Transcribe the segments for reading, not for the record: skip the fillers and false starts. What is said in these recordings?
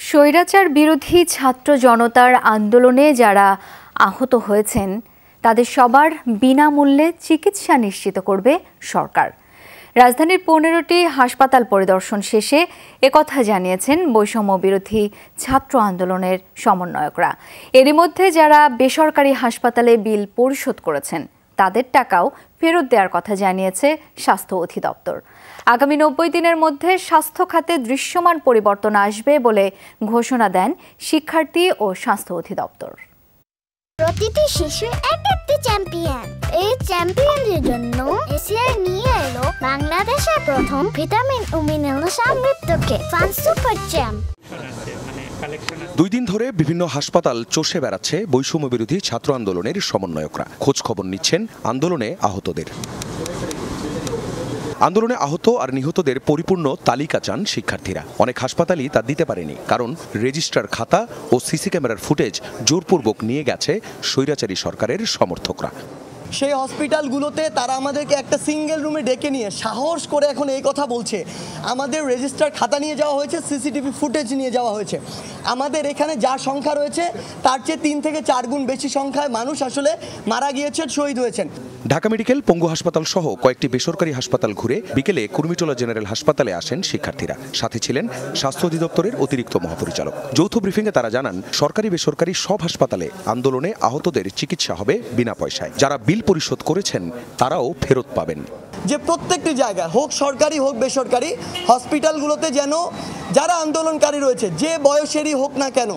স্বৈরাচার বিরোধী ছাত্র জনতার আন্দোলনে যারা আহত হয়েছেন তাদের সবার বিনামূল্যে চিকিৎসা নিশ্চিত করবে সরকার। রাজধানীর ১৫টি হাসপাতাল পরিদর্শন শেষে একথা জানিয়েছেন বৈষম্য বিরোধী ছাত্র আন্দোলনের সমন্বয়করা। এরই মধ্যে যারা বেসরকারি হাসপাতালে বিল পরিশোধ করেছেন তাদের টাকাও ফেরত দেওয়ার কথা জানিয়েছে স্বাস্থ্য অধিদপ্তর। আগামী ৯০ দিনের মধ্যে স্বাস্থ্য খাতে দৃশ্যমান পরিবর্তন আসবে বলে ঘোষণা দেন শিক্ষার্থী ও স্বাস্থ্য অধিদপ্তর। প্রতিটি শিশু একটি চ্যাম্পিয়ন। এই চ্যাম্পিয়নদের জন্য এশিয়ার নিয়ে এলো বাংলাদেশের প্রথম ভিটামিন ও মিনারেল সমৃদ্ধ ফান সুপার চ্যাম্প। ২ দিন ধরে বিভিন্ন হাসপাতাল চষে বেড়াচ্ছে বৈষম্য বিরোধী ছাত্র আন্দোলনের সমন্বয়করা। খোঁজ খবর নিচ্ছেন আন্দোলনে আহতদের। আন্দোলনে আহত আর নিহতদের পরিপূর্ণ তালিকা চান শিক্ষার্থীরা। অনেক হাসপাতালই তা দিতে পারেনি, কারণ রেজিস্ট্রার খাতা ও সিসি ক্যামেরার ফুটেজ জোরপূর্বক নিয়ে গেছে স্বৈরাচারী সরকারের সমর্থকরা। সেই হসপিটালগুলোতে তারা আমাদেরকে একটা সিঙ্গেল রুমে ডেকে নিয়ে সাহস করে এখন এই কথা বলছে আমাদের রেজিস্টার খাতা নিয়ে যাওয়া হয়েছে, সিসিটিভি ফুটেজ নিয়ে যাওয়া হয়েছে। আমাদের এখানে যা সংখ্যা রয়েছে তার চেয়ে ৩ থেকে ৪ গুণ বেশি সংখ্যায় মানুষ আসলে মারা গিয়েছেন, শহীদ হয়েছেন। ঢাকা মেডিকেল, পঙ্গু হাসপাতাল সহ কয়েকটি বেসরকারি হাসপাতাল ঘুরে বিকেলে কুর্মিটোলা জেনারেল হাসপাতালে আসেন শিক্ষার্থীরা। সাথে ছিলেন স্বাস্থ্য অধিদপ্তরের অতিরিক্ত মহাপরিচালক। যৌথ ব্রিফিংয়ে তারা জানান, সরকারি বেসরকারি সব হাসপাতালে আন্দোলনে আহতদের চিকিৎসা হবে বিনা পয়সায়। যারা বিল পরিশোধ করেছেন তারাও ফেরত পাবেন। যে প্রত্যেকটি জায়গায় হোক সরকারি হোক বেসরকারি হসপিটালগুলোতে যেন যারা আন্দোলনকারী রয়েছে, যে বয়সেরই হোক না কেন,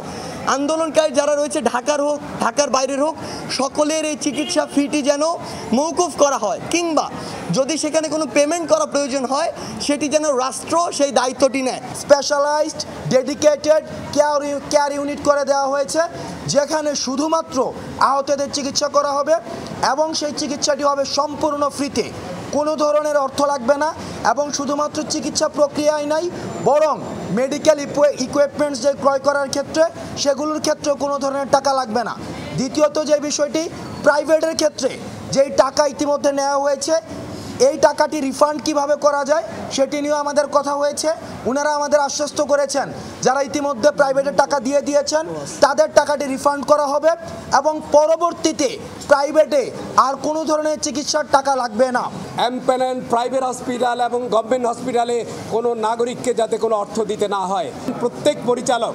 আন্দোলনকারী যারা রয়েছে ঢাকার হোক ঢাকার বাইরের হোক, সকলের এই চিকিৎসা ফিটি যেন মওকুফ করা হয়, কিংবা যদি সেখানে কোনো পেমেন্ট করা প্রয়োজন হয় সেটি যেন রাষ্ট্র সেই দায়িত্বটি নেয়। স্পেশালাইজড ডেডিকেটেড কেয়ার ইউনিট করে দেওয়া হয়েছে, যেখানে শুধুমাত্র আহতদের চিকিৎসা করা হবে এবং সেই চিকিৎসাটি হবে সম্পূর্ণ ফ্রিতে। কোনো ধরনের অর্থ লাগবে না এবং শুধুমাত্র চিকিৎসা প্রক্রিয়ায় নাই, বরং মেডিকেল ইকুইপমেন্টস যে ক্রয় করার ক্ষেত্রে সেগুলোর ক্ষেত্রেও কোনো ধরনের টাকা লাগবে না। দ্বিতীয়ত যে বিষয়টি, প্রাইভেটের ক্ষেত্রে যেই টাকা ইতিমধ্যে নেওয়া হয়েছে এই টাকাটি রিফান্ড কিভাবে করা যায় সেটি নিয়েও আমাদের কথা হয়েছে। ওনারা আমাদের আশ্বস্ত করেছেন যারা ইতিমধ্যে প্রাইভেটের টাকা দিয়ে দিয়েছেন তাদের টাকাটি রিফান্ড করা হবে এবং পরবর্তীতে প্রাইভেটে আর কোনো ধরনের চিকিৎসার টাকা লাগবে না। এমপ্যানেল প্রাইভেট হসপিটাল এবং গভর্নমেন্ট হসপিটালে কোনো নাগরিককে যাতে কোনো অর্থ দিতে না হয়। প্রত্যেক পরিচালক,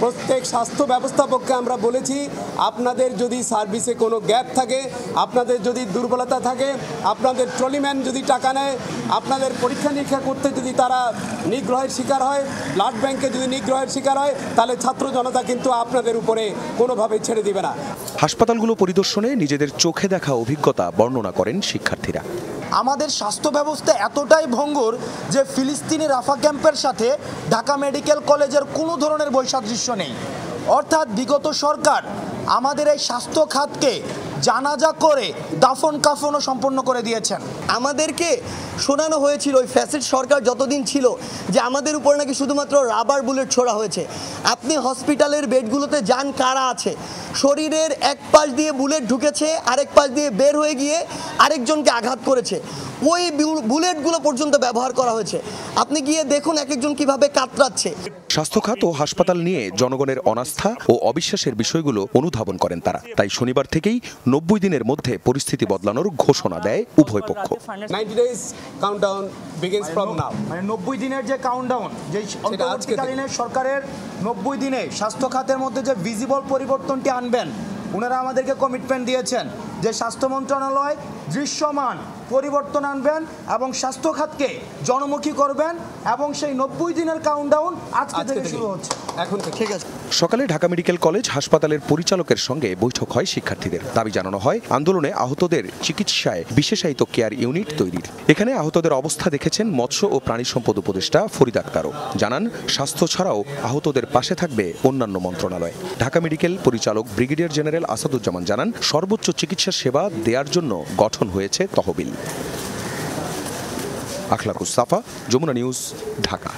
প্রত্যেক স্বাস্থ্য ব্যবস্থাপককে আমরা বলেছি, আপনাদের যদি সার্ভিসে কোনো গ্যাপ থাকে, আপনাদের যদি দুর্বলতা থাকে, আপনাদের ট্রলিম্যান যদি টাকা নেয়, আপনাদের পরীক্ষা নিরীক্ষা করতে যদি তারা নিগ্রহের শিকার হয়, ব্লাড ব্যাংকে যদি নিগ্রহের শিকার হয়, তাহলে ছাত্র জনতা কিন্তু আপনাদের উপরে কোনোভাবে ছেড়ে দিবে না। হাসপাতালগুলো পরিদর্শনে নিজেদের চোখে দেখা অভিজ্ঞতা বর্ণনা করেন শিক্ষার্থীরা। আমাদের স্বাস্থ্য ব্যবস্থা এতটাই ভঙ্গুর যে ফিলিস্তিনি রাফা ক্যাম্পের সাথে ঢাকা মেডিকেল কলেজের কোনো ধরনের বৈসাদৃশ্য নেই। অর্থাৎ বিগত সরকার আমাদের এই স্বাস্থ্য খাতকে জানাজা করে দাফন কাফনও সম্পন্ন করে দিয়েছেন। আমাদেরকে শোনানো হয়েছিল ওই ফ্যাসিস্ট সরকার যতদিন ছিল যে আমাদের উপর নাকি শুধুমাত্র রাবার বুলেট ছোড়া হয়েছে। আপনি হসপিটালের বেডগুলোতে যান, কারা আছে, শরীরের এক পাশ দিয়ে বুলেট ঢুকেছে, আরেক পাশ দিয়ে বের হয়ে গিয়ে আরেকজনকে আঘাত করেছে, ওই বুলেটগুলো পর্যন্ত ব্যবহার করা হয়েছে। আপনি গিয়ে দেখুন এক একজন কিভাবে কাতরাচ্ছে। স্বাস্থ্য খাত ও হাসপাতাল নিয়ে জনগণের অনাস্থা ও অবিশ্বাসের বিষয়গুলো অনুধাবন করেন তারা। তাই শনিবার থেকেই ৯০ দিনের মধ্যে পরিস্থিতি বদলানোর ঘোষণা দেয় উভয় পক্ষ। 90 days countdown begins from now। মানে ৯০ দিনের যে কাউন্টডাউন, যে অন্তর্বর্তীকালীন সরকারের ৯০ দিনে স্বাস্থ্য খাতের মধ্যে যে ভিজিবল পরিবর্তনটি আনবেন, ওনারা আমাদেরকে কমিটমেন্ট দিয়েছেন যে স্বাস্থ্য মন্ত্রণালয় দৃশ্যমান পরিবর্তন আনবেন এবং স্বাস্থ্য খাতকে জনমুখী করবেন এবং সেই ৯০ দিনের কাউন্টডাউন আজকে থেকে শুরু হচ্ছে। এখন ঠিক আছে। সকালে ঢাকা মেডিকেল কলেজ হাসপাতালের পরিচালকের সঙ্গে বৈঠক হয় শিক্ষার্থীদের। দাবি জানানো হয় আন্দোলনে আহতদের চিকিৎসায় বিশেষায়িত কেয়ার ইউনিট তৈরির। এখানে আহতদের অবস্থা দেখেছেন মৎস্য ও প্রাণী সম্পদ উপদেষ্টা ফরিদ আক্তারও। জানান, স্বাস্থ্য ছাড়াও আহতদের পাশে থাকবে অন্যান্য মন্ত্রণালয়। ঢাকা মেডিকেল পরিচালক ব্রিগেডিয়ার জেনারেল আসাদুজ্জামান জানান, সর্বোচ্চ চিকিৎসা সেবা দেওয়ার জন্য গঠন হয়েছে তহবিল। আখলাকুস সাফা, যমুনা নিউজ, ঢাকা।